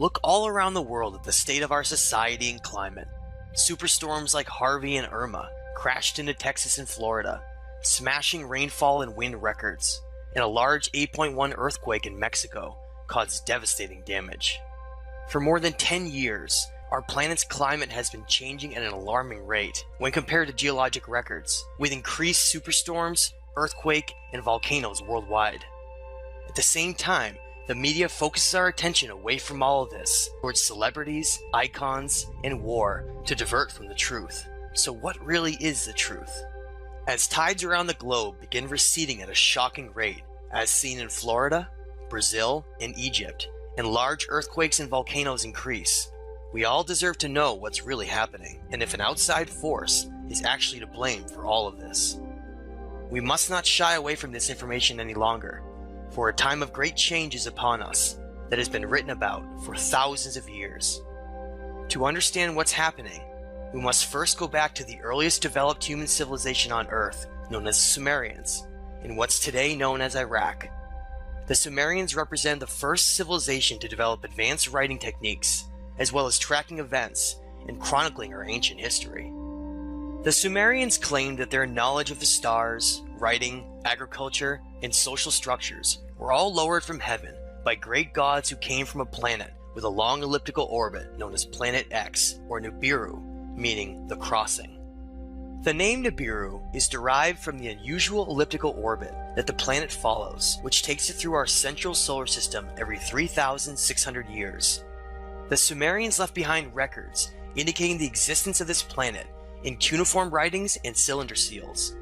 Look all around the world at the state of our society and climate. Superstorms like Harvey and Irma crashed into Texas and Florida, smashing rainfall and wind records, and a large 8.1 earthquake in Mexico caused devastating damage. For more than 10 years, our planet's climate has been changing at an alarming rate when compared to geologic records, with increased superstorms, earthquake, and volcanoes worldwide. At the same time, the media focuses our attention away from all of this towards celebrities, icons, and war to divert from the truth. So what really is the truth? As tides around the globe begin receding at a shocking rate, as seen in Florida, Brazil, and Egypt, and large earthquakes and volcanoes increase, we all deserve to know what's really happening, and if an outside force is actually to blame for all of this. We must not shy away from this information any longer, for a time of great change is upon us that has been written about for thousands of years. To understand what's happening, we must first go back to the earliest developed human civilization on Earth, known as the Sumerians, in what's today known as Iraq. The Sumerians represent the first civilization to develop advanced writing techniques, as well as tracking events and chronicling our ancient history. The Sumerians claimed that their knowledge of the stars, writing, agriculture, and social structures were all lowered from heaven by great gods who came from a planet with a long elliptical orbit known as Planet X, or Nibiru, meaning the crossing. The name Nibiru is derived from the unusual elliptical orbit that the planet follows, which takes it through our central solar system every 3,600 years. The Sumerians left behind records indicating the existence of this planet in cuneiform writings and cylinder seals.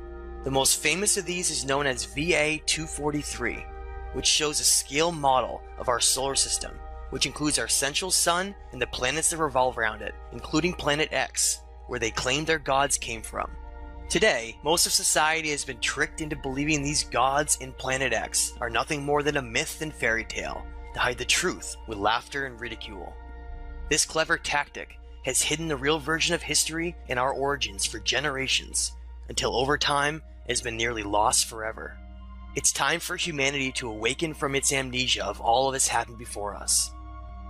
The most famous of these is known as VA-243, which shows a scale model of our solar system, which includes our central sun and the planets that revolve around it, including Planet X, where they claim their gods came from. Today, most of society has been tricked into believing these gods in Planet X are nothing more than a myth and fairy tale to hide the truth with laughter and ridicule. This clever tactic has hidden the real version of history and our origins for generations, until over time it has been nearly lost forever. It's time for humanity to awaken from its amnesia of all of this happened before us.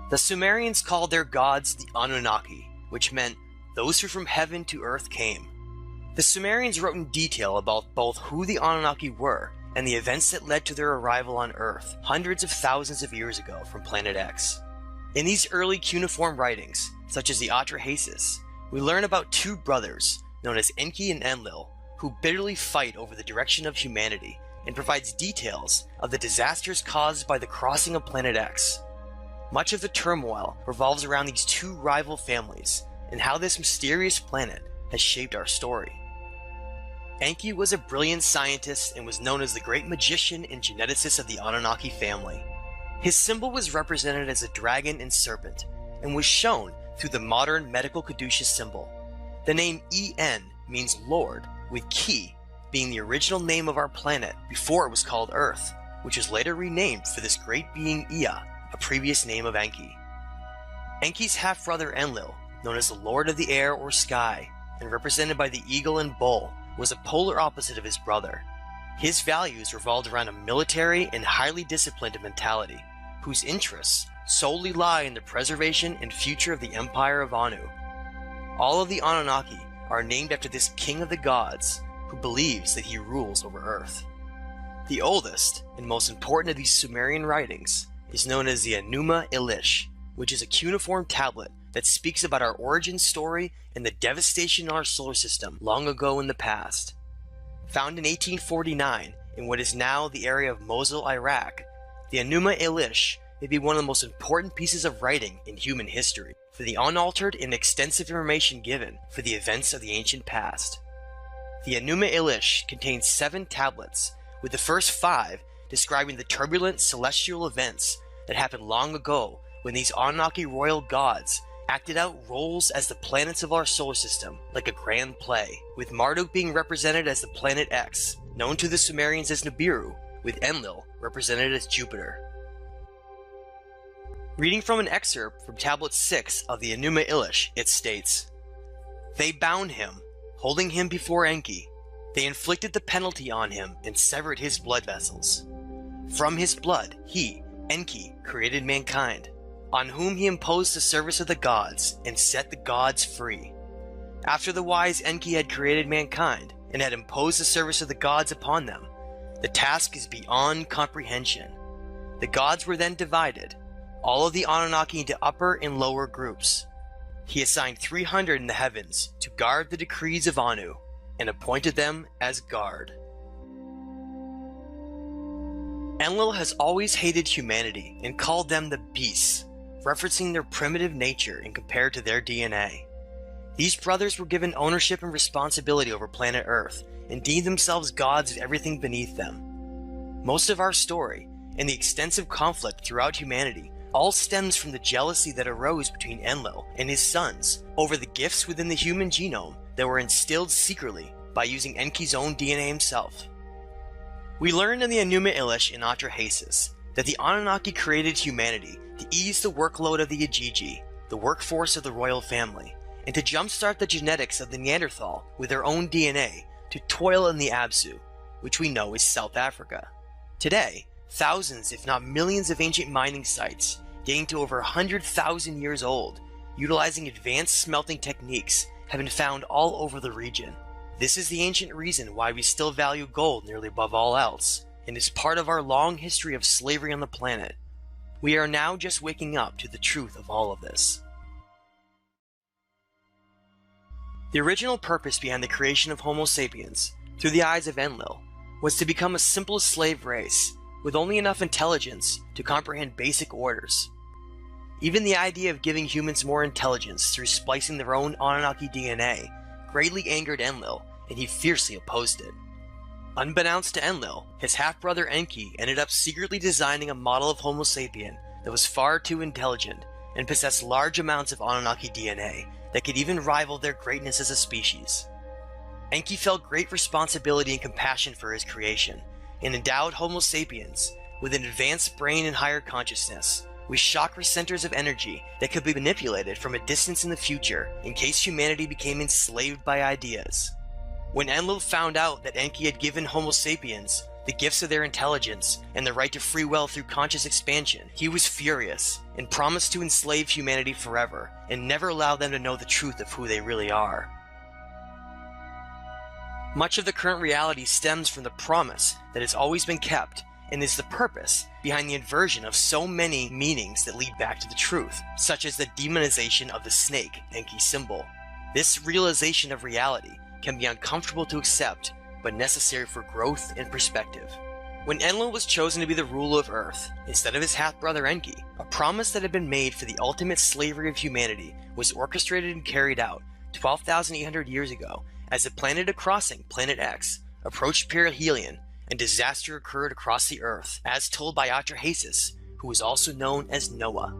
The Sumerians called their gods the Anunnaki, which meant those who from heaven to earth came. The Sumerians wrote in detail about both who the Anunnaki were and the events that led to their arrival on Earth hundreds of thousands of years ago from Planet X. In these early cuneiform writings, such as the Atrahasis, we learn about two brothers known as Enki and Enlil, who bitterly fight over the direction of humanity, and provides details of the disasters caused by the crossing of Planet X. Much of the turmoil revolves around these two rival families and how this mysterious planet has shaped our story. Enki was a brilliant scientist and was known as the great magician and geneticist of the Anunnaki family. His symbol was represented as a dragon and serpent, and was shown through the modern medical caduceus symbol. The name En means Lord, with Ki being the original name of our planet before it was called Earth, which was later renamed for this great being Ea, a previous name of Enki. Enki's half-brother Enlil, known as the Lord of the Air or Sky, and represented by the eagle and bull, was a polar opposite of his brother. His values revolved around a military and highly disciplined mentality, whose interests solely lie in the preservation and future of the Empire of Anu. All of the Anunnaki are named after this king of the gods, who believes that he rules over Earth. The oldest and most important of these Sumerian writings is known as the Enuma Elish, which is a cuneiform tablet that speaks about our origin story and the devastation in our solar system long ago in the past. Found in 1849 in what is now the area of Mosul, Iraq, the Enuma Elish may be one of the most important pieces of writing in human history for the unaltered and extensive information given for the events of the ancient past. The Enuma Elish contains 7 tablets, with the first 5 describing the turbulent celestial events that happened long ago when these Anunnaki royal gods acted out roles as the planets of our solar system, like a grand play, with Marduk being represented as the planet X, known to the Sumerians as Nibiru, with Enlil represented as Jupiter. Reading from an excerpt from Tablet 6 of the Enuma Elish, it states, "They bound him, holding him before Enki. They inflicted the penalty on him and severed his blood vessels. From his blood, he, Enki, created mankind. on whom he imposed the service of the gods and set the gods free. After the wise Enki had created mankind and had imposed the service of the gods upon them, the task is beyond comprehension. The gods were then divided, all of the Anunnaki into upper and lower groups. He assigned 300 in the heavens to guard the decrees of Anu, and appointed them as guard. Enlil has always hated humanity and called them the beasts, referencing their primitive nature and compared to their DNA. These brothers were given ownership and responsibility over planet Earth and deemed themselves gods of everything beneath them. Most of our story, and the extensive conflict throughout humanity, all stems from the jealousy that arose between Enlil and his sons over the gifts within the human genome that were instilled secretly by using Enki's own DNA himself. We learned in the Enuma Elish in Atrahasis that the Anunnaki created humanity to ease the workload of the Igigi, the workforce of the royal family, and to jumpstart the genetics of the Neanderthal with their own DNA to toil in the Absu, which we know is South Africa. Today, thousands if not millions of ancient mining sites, dating to over 100,000 years old, utilizing advanced smelting techniques, have been found all over the region. This is the ancient reason why we still value gold nearly above all else, and is part of our long history of slavery on the planet. We are now just waking up to the truth of all of this. The original purpose behind the creation of Homo sapiens, through the eyes of Enlil, was to become a simple slave race, with only enough intelligence to comprehend basic orders. Even the idea of giving humans more intelligence through splicing their own Anunnaki DNA greatly angered Enlil, and he fiercely opposed it. Unbeknownst to Enlil, his half-brother Enki ended up secretly designing a model of Homo sapien that was far too intelligent and possessed large amounts of Anunnaki DNA that could even rival their greatness as a species. Enki felt great responsibility and compassion for his creation, and endowed Homo sapiens with an advanced brain and higher consciousness, with chakra centers of energy that could be manipulated from a distance in the future in case humanity became enslaved by ideas. When Enlil found out that Enki had given Homo sapiens the gifts of their intelligence and the right to free will through conscious expansion, he was furious and promised to enslave humanity forever and never allow them to know the truth of who they really are. Much of the current reality stems from the promise that has always been kept and is the purpose behind the inversion of so many meanings that lead back to the truth, such as the demonization of the snake, Enki's symbol. This realization of reality can be uncomfortable to accept, but necessary for growth and perspective. When Enlil was chosen to be the ruler of Earth, instead of his half-brother Enki, a promise that had been made for the ultimate slavery of humanity was orchestrated and carried out 12,800 years ago as the planet crossing Planet X approached perihelion and disaster occurred across the Earth, as told by Atrahasis, who was also known as Noah.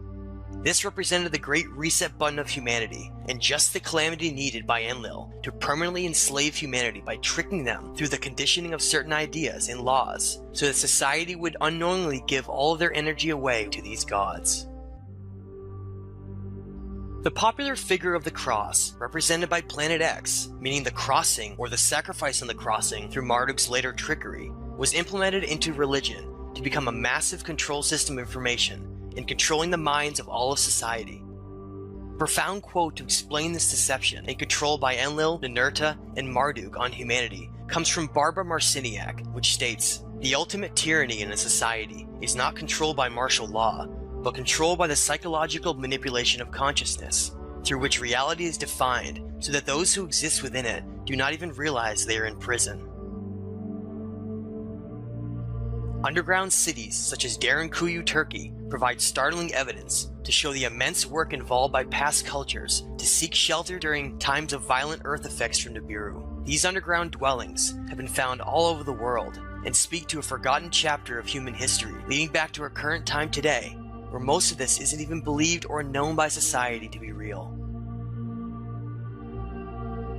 This represented the great reset button of humanity, and just the calamity needed by Enlil to permanently enslave humanity by tricking them through the conditioning of certain ideas and laws, so that society would unknowingly give all of their energy away to these gods. The popular figure of the cross, represented by Planet X, meaning the crossing or the sacrifice on the crossing through Marduk's later trickery, was implemented into religion to become a massive control system of information in controlling the minds of all of society. A profound quote to explain this deception and control by Enlil, Ninurta, and Marduk on humanity comes from Barbara Marciniak, which states, "The ultimate tyranny in a society is not controlled by martial law, but controlled by the psychological manipulation of consciousness, through which reality is defined so that those who exist within it do not even realize they are in prison." Underground cities such as Derinkuyu, Turkey, provide startling evidence to show the immense work involved by past cultures to seek shelter during times of violent earth effects from Nibiru. These underground dwellings have been found all over the world and speak to a forgotten chapter of human history leading back to our current time today, where most of this isn't even believed or known by society to be real.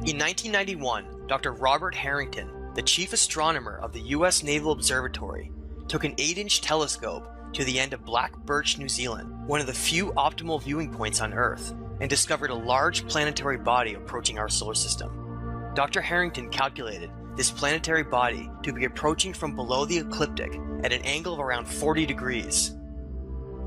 In 1991, Dr. Robert Harrington, the chief astronomer of the US Naval Observatory, took an 8-inch telescope to the end of Black Birch, New Zealand, one of the few optimal viewing points on Earth, and discovered a large planetary body approaching our solar system. Dr. Harrington calculated this planetary body to be approaching from below the ecliptic at an angle of around 40 degrees.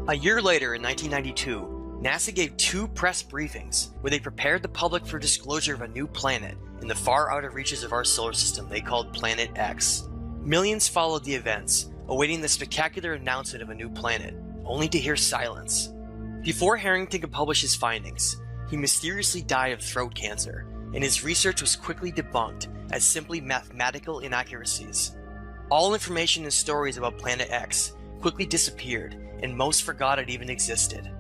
A year later, in 1992, NASA gave 2 press briefings where they prepared the public for disclosure of a new planet in the far outer reaches of our solar system they called Planet X. Millions followed the events, awaiting the spectacular announcement of a new planet, only to hear silence. Before Harrington could publish his findings, he mysteriously died of throat cancer, and his research was quickly debunked as simply mathematical inaccuracies. All information and stories about Planet X quickly disappeared, and most forgot it even existed.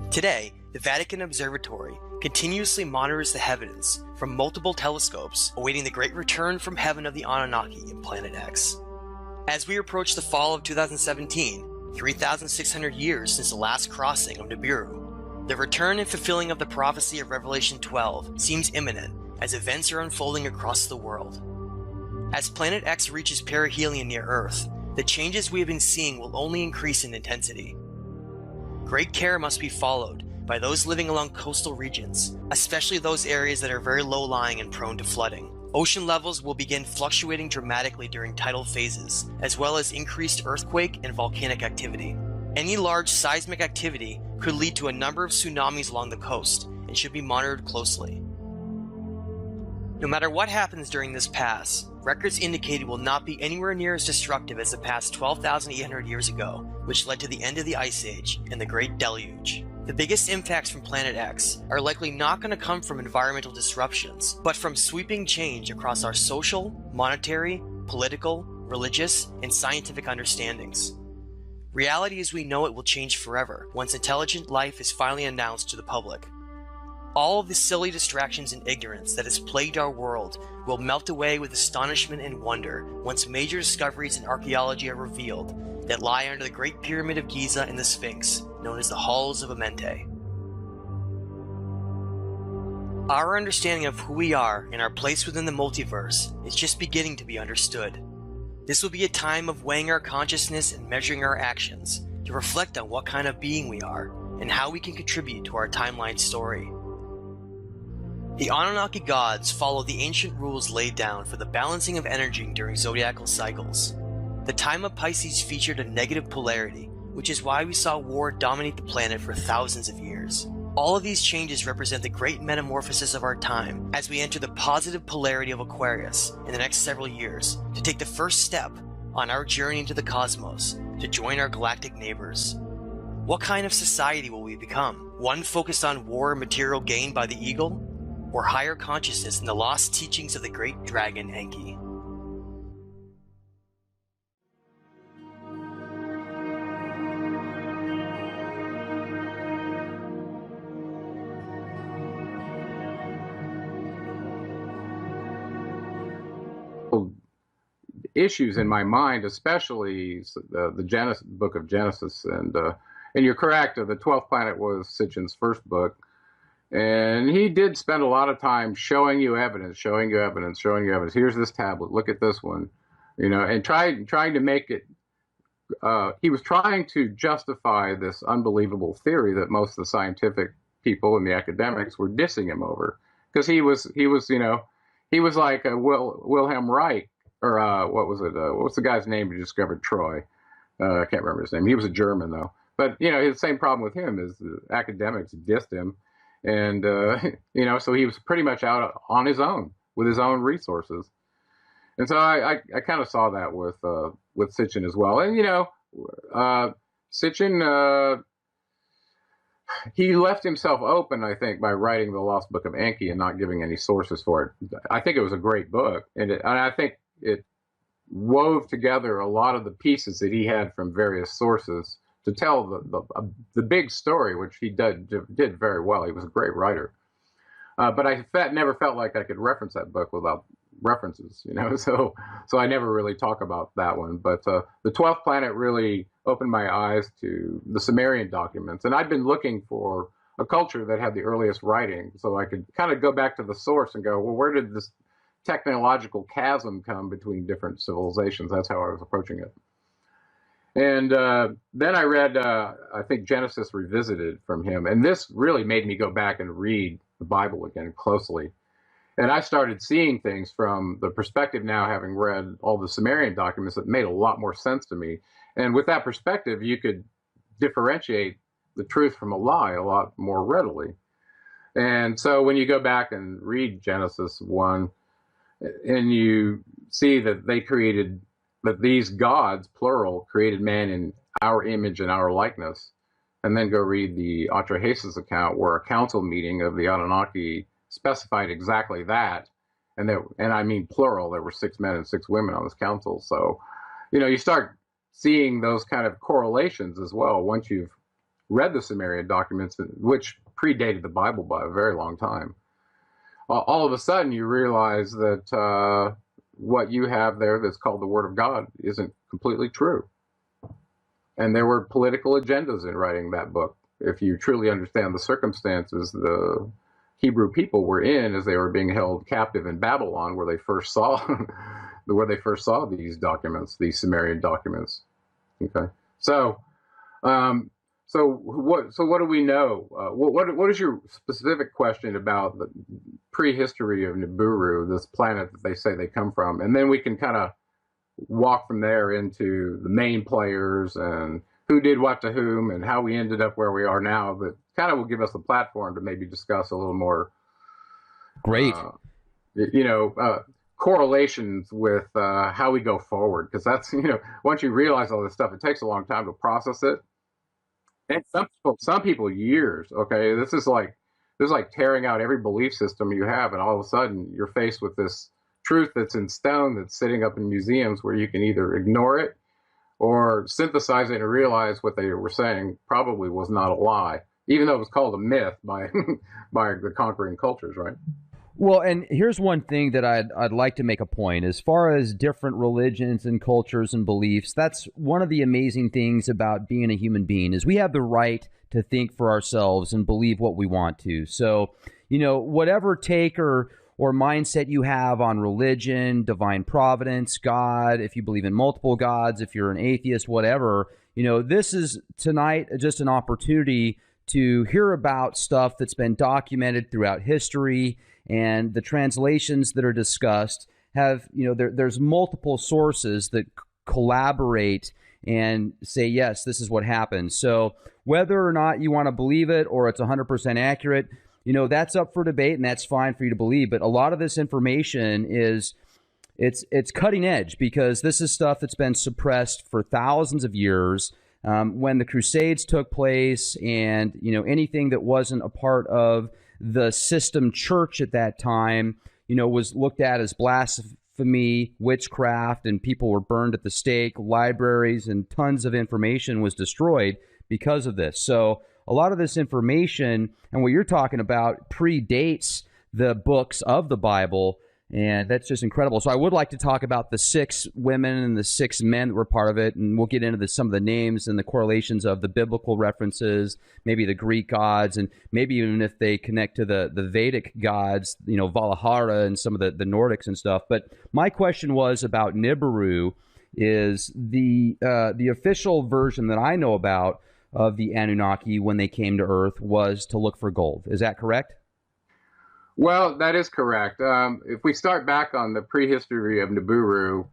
Today, the Vatican Observatory continuously monitors the heavens from multiple telescopes, awaiting the great return from heaven of the Anunnaki in Planet X. As we approach the fall of 2017, 3,600 years since the last crossing of Nibiru, the return and fulfilling of the prophecy of Revelation 12 seems imminent as events are unfolding across the world. As Planet X reaches perihelion near Earth, the changes we have been seeing will only increase in intensity. Great care must be followed by those living along coastal regions, especially those areas that are very low-lying and prone to flooding. Ocean levels will begin fluctuating dramatically during tidal phases, as well as increased earthquake and volcanic activity. Any large seismic activity could lead to a number of tsunamis along the coast and should be monitored closely. No matter what happens during this pass, records indicate it will not be anywhere near as destructive as the past 12,800 years ago, which led to the end of the Ice Age and the Great Deluge. The biggest impacts from Planet X are likely not going to come from environmental disruptions, but from sweeping change across our social, monetary, political, religious, and scientific understandings. Reality as we know it will change forever once intelligent life is finally announced to the public. All of the silly distractions and ignorance that has plagued our world will melt away with astonishment and wonder once major discoveries in archaeology are revealed that lie under the Great Pyramid of Giza and the Sphinx, known as the Halls of Amenti. Our understanding of who we are and our place within the multiverse is just beginning to be understood. This will be a time of weighing our consciousness and measuring our actions to reflect on what kind of being we are and how we can contribute to our timeline story. The Anunnaki gods follow the ancient rules laid down for the balancing of energy during zodiacal cycles. The time of Pisces featured a negative polarity, which is why we saw war dominate the planet for thousands of years. All of these changes represent the great metamorphosis of our time as we enter the positive polarity of Aquarius in the next several years to take the first step on our journey into the cosmos to join our galactic neighbors. What kind of society will we become? One focused on war and material gain by the eagle? Or higher consciousness in the lost teachings of the great dragon Enki? Issues in my mind, especially the book of Genesis, and you're correct. The 12th planet was Sitchin's first book, and he did spend a lot of time showing you evidence. Here's this tablet. Look at this one, and trying to make it. He was trying to justify this unbelievable theory that most of the scientific people and the academics were dissing him over, because he was like a Wilhelm Reich. Or what was it? What's the guy's name who discovered Troy? I can't remember his name. He was a German, though. But, the same problem with him is the academics dissed him. And, so he was pretty much out on his own with his own resources. And so I kind of saw that with Sitchin as well. And, Sitchin, he left himself open, I think, by writing The Lost Book of Enki and not giving any sources for it. I think it was a great book. And I think it wove together a lot of the pieces that he had from various sources to tell the big story, which he did very well. He was a great writer. But I never felt like I could reference that book without references, so I never really talk about that one. But the 12th planet really opened my eyes to the Sumerian documents. And I'd been looking for a culture that had the earliest writing, so I could kind of go back to the source and go, well, where did this technological chasm come between different civilizations? That's how I was approaching it. And then I read, I think, Genesis Revisited from him. And this really made me go back and read the Bible again closely. And I started seeing things from the perspective now, having read all the Sumerian documents, that made a lot more sense to me. And with that perspective, you could differentiate the truth from a lie a lot more readily. And so when you go back and read Genesis 1, and you see that that these gods, plural, created man in our image and our likeness, and then go read the Atrahasis account, where a council meeting of the Anunnaki specified exactly that. And I mean plural, there were 6 men and 6 women on this council. So, you start seeing those kind of correlations as well once you've read the Sumerian documents, which predated the Bible by a very long time. All of a sudden you realize that what you have there that's called the Word of God isn't completely true. And there were political agendas in writing that book. If you truly understand the circumstances the Hebrew people were in as they were being held captive in Babylon, where they first saw these documents, these Sumerian documents. Okay, so what do we know? What is your specific question about the prehistory of Nibiru, this planet that they say they come from? And then we can kind of walk from there into the main players and who did what to whom and how we ended up where we are now. But kind of will give us a platform to maybe discuss a little more. Great. Correlations with how we go forward, because that's once you realize all this stuff, it takes a long time to process it. And some people years. Okay, this is like tearing out every belief system you have, and all of a sudden you're faced with this truth that's in stone, that's sitting up in museums, where you can either ignore it or synthesize it and realize what they were saying probably was not a lie, even though it was called a myth by by the conquering cultures, right? Well, and here's one thing that I'd like to make a point. As far as different religions and cultures and beliefs, that's one of the amazing things about being a human being, is we have the right to think for ourselves and believe what we want to. So, whatever take or mindset you have on religion, divine providence, God, if you believe in multiple gods, if you're an atheist, whatever, this is tonight just an opportunity to hear about stuff that's been documented throughout history. And the translations that are discussed have, there's multiple sources that collaborate and say, yes, this is what happened. So whether or not you want to believe it or it's 100% accurate, that's up for debate, and that's fine for you to believe. But a lot of this information it's cutting edge, because this is stuff that's been suppressed for thousands of years. When the Crusades took place, and anything that wasn't a part of the system church at that time, was looked at as blasphemy, witchcraft, and people were burned at the stake. Libraries and tons of information was destroyed because of this. So a lot of this information and what you're talking about predates the books of the Bible. And that's just incredible. So I would like to talk about the 6 women and the 6 men that were part of it, and we'll get into some of the names and the correlations of the biblical references, maybe the Greek gods, and maybe even if they connect to the Vedic gods, Valhalla and some of the Nordics and stuff. But my question was about Nibiru. Is the official version that I know about of the Anunnaki when they came to Earth was to look for gold. Is that correct? Well, that is correct. If we start back on the prehistory of Nibiru,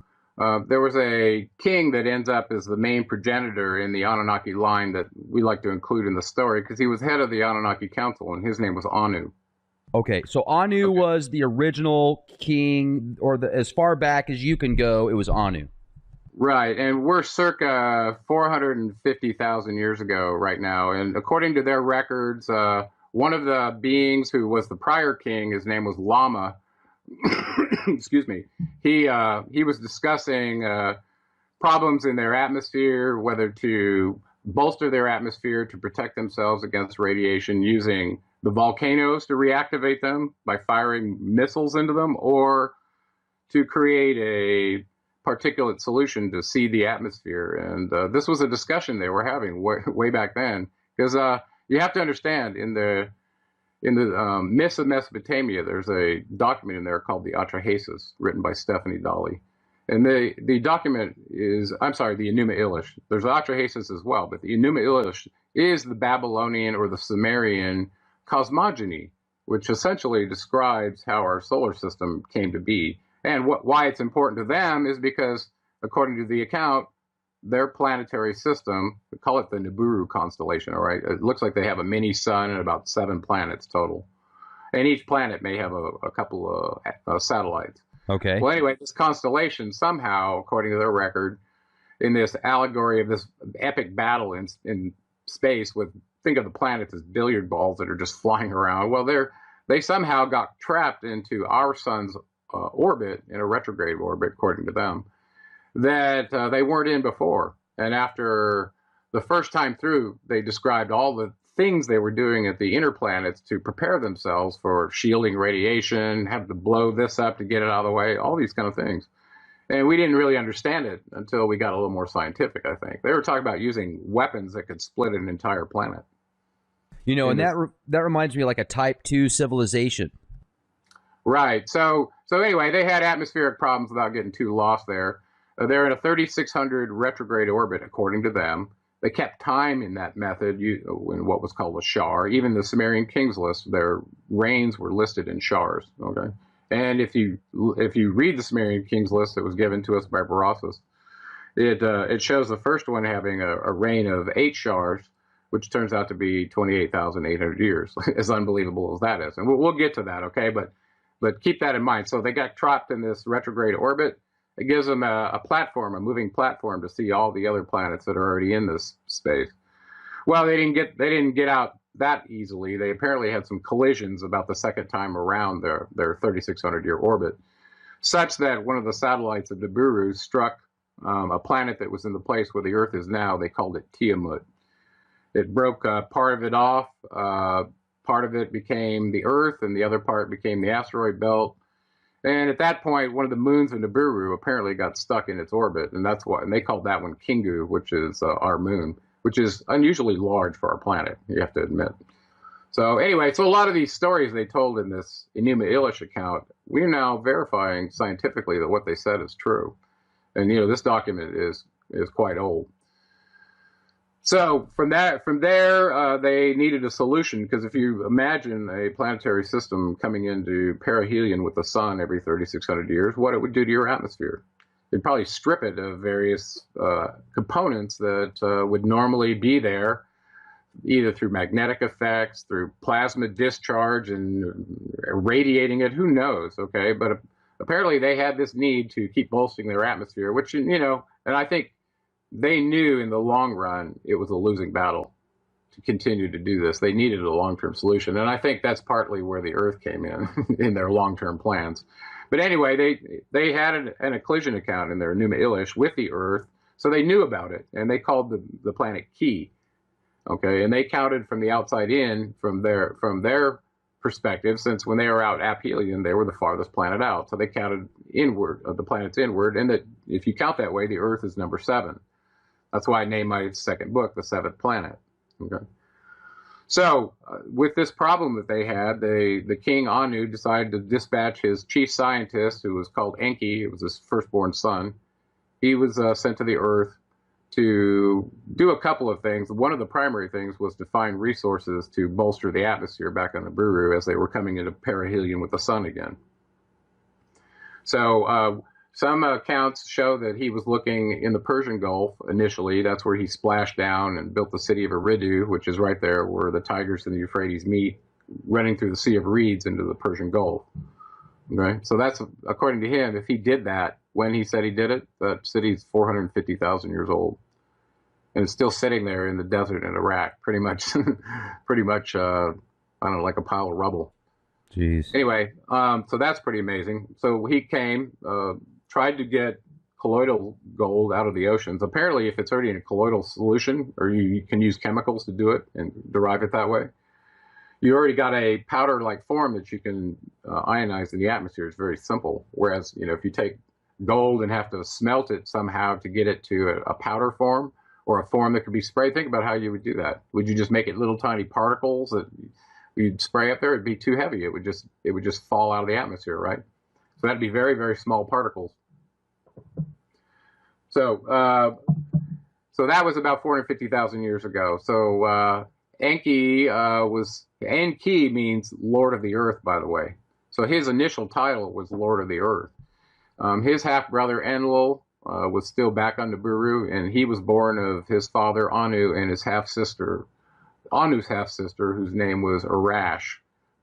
there was a king that ends up as the main progenitor in the Anunnaki line that we like to include in the story, because he was head of the Anunnaki Council, and his name was Anu. Okay, so Anu was the original king, or as far back as you can go, it was Anu. Right, and we're circa 450,000 years ago right now, and according to their records, one of the beings who was the prior king, his name was Lama. Excuse me. He was discussing problems in their atmosphere, whether to bolster their atmosphere to protect themselves against radiation using the volcanoes to reactivate them by firing missiles into them, or to create a particulate solution to seed the atmosphere. And this was a discussion they were having way back then, because you have to understand, in the myths of Mesopotamia, there's a document in there called the Atrahasis, written by Stephanie Dalley. And the document is, I'm sorry, the Enuma Elish. There's Atrahasis as well, but the Enuma Elish is the Babylonian or the Sumerian cosmogony, which essentially describes how our solar system came to be. And why it's important to them is because, according to the account, their planetary system, we call it the Nibiru constellation, all right? It looks like they have a mini sun and about 7 planets total. And each planet may have a couple of satellites. Okay. Well, anyway, this constellation somehow, according to their record, in this allegory of this epic battle in space with, think of the planets as billiard balls that are just flying around. Well, they somehow got trapped into our sun's orbit, in a retrograde orbit, according to them, that they weren't in before. And after the first time through, they described all the things they were doing at the inner planets to prepare themselves for shielding radiation, have to blow this up to get it out of the way, all these kind of things. And we didn't really understand it until we got a little more scientific, I think. They were talking about using weapons that could split an entire planet. You know, and that reminds me of like a Type 2 civilization. Right. So anyway, they had atmospheric problems without getting too lost there. They're in a 3600 retrograde orbit, according to them. They kept time in that method in what was called a shar. Even the Sumerian kings list, their reigns were listed in shars. Okay, and if you read the Sumerian kings list that was given to us by Berossus, it shows the first one having a reign of 8 shars, which turns out to be 28,800 years. As unbelievable as that is, and we'll get to that. Okay, but keep that in mind. So they got trapped in this retrograde orbit. It gives them a platform, a moving platform, to see all the other planets that are already in this space. Well, they didn't get out that easily. They apparently had some collisions about the second time around their 3,600-year orbit, such that one of the satellites of Nibiru struck a planet that was in the place where the Earth is now. They called it Tiamat. It broke part of it off. Part of it became the Earth, and the other part became the asteroid belt. And at that point, one of the moons of Nibiru apparently got stuck in its orbit, and they called that one Kingu, which is our moon, which is unusually large for our planet, you have to admit. So anyway, so a lot of these stories they told in this Enuma Elish account, we're now verifying scientifically that what they said is true. And this document is quite old. So from there, they needed a solution, because if you imagine a planetary system coming into perihelion with the sun every 3,600 years, what it would do to your atmosphere. It'd probably strip it of various components that would normally be there, either through magnetic effects, through plasma discharge and irradiating it, who knows, okay? But apparently they had this need to keep bolstering their atmosphere, which, and I think they knew in the long run it was a losing battle to continue to do this. They needed a long-term solution, and I think that's partly where the Earth came in their long-term plans. But anyway, they had an occlusion account in their Enuma Elish with the Earth, so they knew about it, and they called the planet Ki. Okay, and they counted from the outside in, from their perspective, since when they were out aphelion, they were the farthest planet out. So they counted inward, the planets inward, and that if you count that way, the Earth is number 7. That's why I named my second book The Seventh Planet. Okay. So with this problem that they had, the king Anu decided to dispatch his chief scientist, who was called Enki. It was his firstborn son. He was sent to the Earth to do a couple of things. One of the primary things was to find resources to bolster the atmosphere back on Nibiru as they were coming into perihelion with the sun again. So some accounts show that he was looking in the Persian Gulf initially. That's where he splashed down and built the city of Eridu, which is right there where the Tigris and the Euphrates meet, running through the Sea of Reeds into the Persian Gulf. Okay, so that's, according to him, if he did that when he said he did it, that city's 450,000 years old, and it's still sitting there in the desert in Iraq, pretty much, I don't know, like a pile of rubble. Jeez. Anyway, so that's pretty amazing. So he came, tried to get colloidal gold out of the oceans. Apparently, if it's already in a colloidal solution, or you can use chemicals to do it and derive it that way, you already got a powder-like form that you can ionize in the atmosphere. It's very simple. Whereas, if you take gold and have to smelt it somehow to get it to a powder form, or a form that could be sprayed, think about how you would do that. Would you just make it little tiny particles that you'd spray up there? It'd be too heavy. It would just fall out of the atmosphere, right? So that'd be very, very small particles. So that was about 450,000 years ago. So Enki Enki means Lord of the Earth, by the way. So his initial title was Lord of the Earth. His half-brother Enlil was still back on Nibiru, and he was born of his father Anu and his half-sister, Anu's half-sister, whose name was Arash.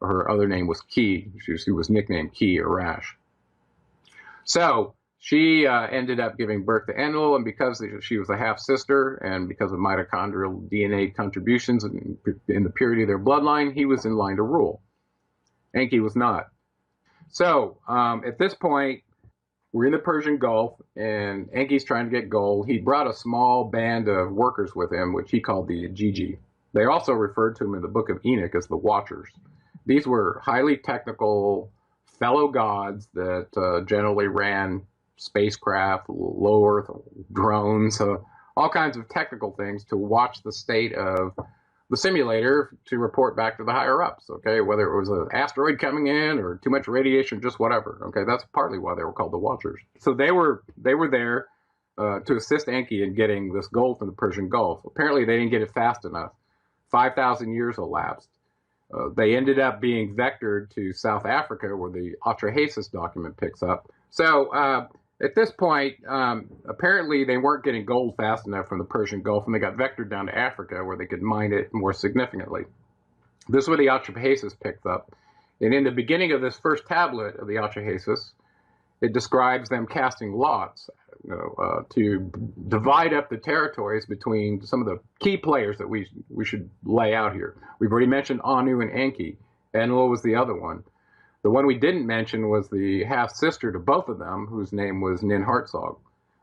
Her other name was Ki. She was nicknamed Ki Arash. So she ended up giving birth to Enlil, and because she was a half-sister and because of mitochondrial DNA contributions in the purity of their bloodline, he was in line to rule. Enki was not. So at this point, we're in the Persian Gulf, and Enki's trying to get gold. He brought a small band of workers with him, which he called the Ajiji. They also referred to him in the Book of Enoch as the Watchers. These were highly technical fellow gods that generally ran spacecraft, low Earth drones, all kinds of technical things to watch the state of the simulator to report back to the higher ups, okay, whether it was an asteroid coming in or too much radiation, just whatever, okay. That's partly why they were called the Watchers. So they were there to assist Enki in getting this gold from the Persian Gulf. Apparently they didn't get it fast enough. 5,000 years elapsed. They ended up being vectored to South Africa, where the Atrahasis document picks up. So at this point, apparently they weren't getting gold fast enough from the Persian Gulf, and they got vectored down to Africa where they could mine it more significantly. This is where the Atrahasis picked up. And in the beginning of this first tablet of the Atrahasis, it describes them casting lots to divide up the territories between some of the key players that we should lay out here. We've already mentioned Anu and Enki. Enlil was the other one. The one we didn't mention was the half-sister to both of them, whose name was Nin Hartzog.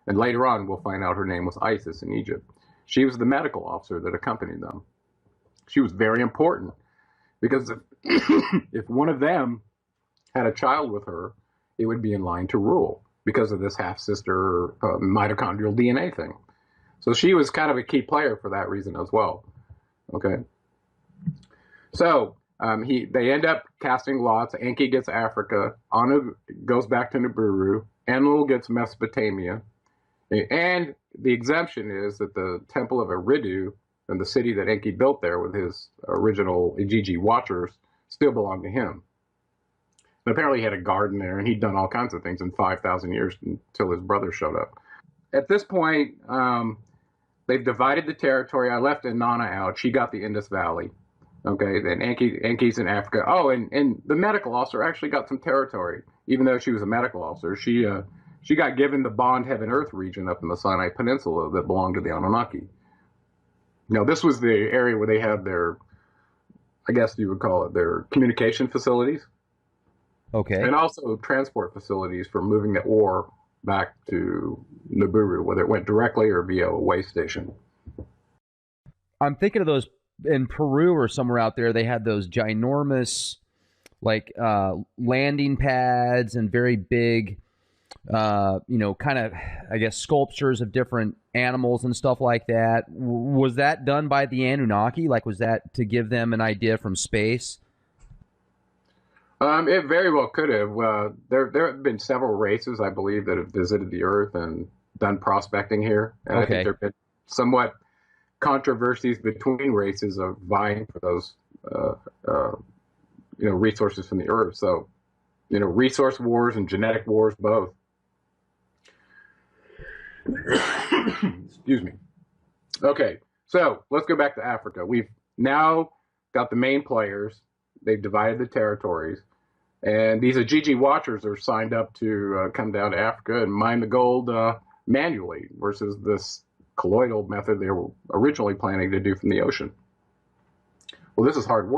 And later on, we'll find out her name was Isis in Egypt. She was the medical officer that accompanied them. She was very important because if one of them had a child with her, it would be in line to rule because of this half-sister mitochondrial DNA thing. So she was kind of a key player for that reason as well. Okay. So they end up casting lots. Enki gets Africa. Anu goes back to Nibiru. Enlil gets Mesopotamia. And the exemption is that the temple of Eridu and the city that Enki built there with his original Ajiji Watchers still belonged to him. And apparently he had a garden there, and he'd done all kinds of things in 5,000 years until his brother showed up. At this point, they've divided the territory. I left Inanna out. She got the Indus Valley. Okay, then Enki's in Africa. Oh, and the medical officer actually got some territory, even though she was a medical officer. She got given the Bond Heaven Earth region up in the Sinai Peninsula that belonged to the Anunnaki. Now, this was the area where they had their, I guess you would call it, their communication facilities. Okay. And also transport facilities for moving the ore back to Nibiru, whether it went directly or via a way station. I'm thinking of those in Peru or somewhere out there. They had those ginormous, like, landing pads and very big, kind of, I guess, sculptures of different animals and stuff like that. Was that done by the Anunnaki? Like, was that to give them an idea from space? It very well could have. There have been several races, I believe, that have visited the Earth and done prospecting here. And I think there have been somewhat controversies between races of vying for those, resources from the Earth. So, resource wars and genetic wars, both. Excuse me. Okay, so let's go back to Africa. We've now got the main players. They've divided the territories. And these Ajiji Watchers are signed up to come down to Africa and mine the gold manually versus this colloidal method they were originally planning to do from the ocean. Well, this is hard work.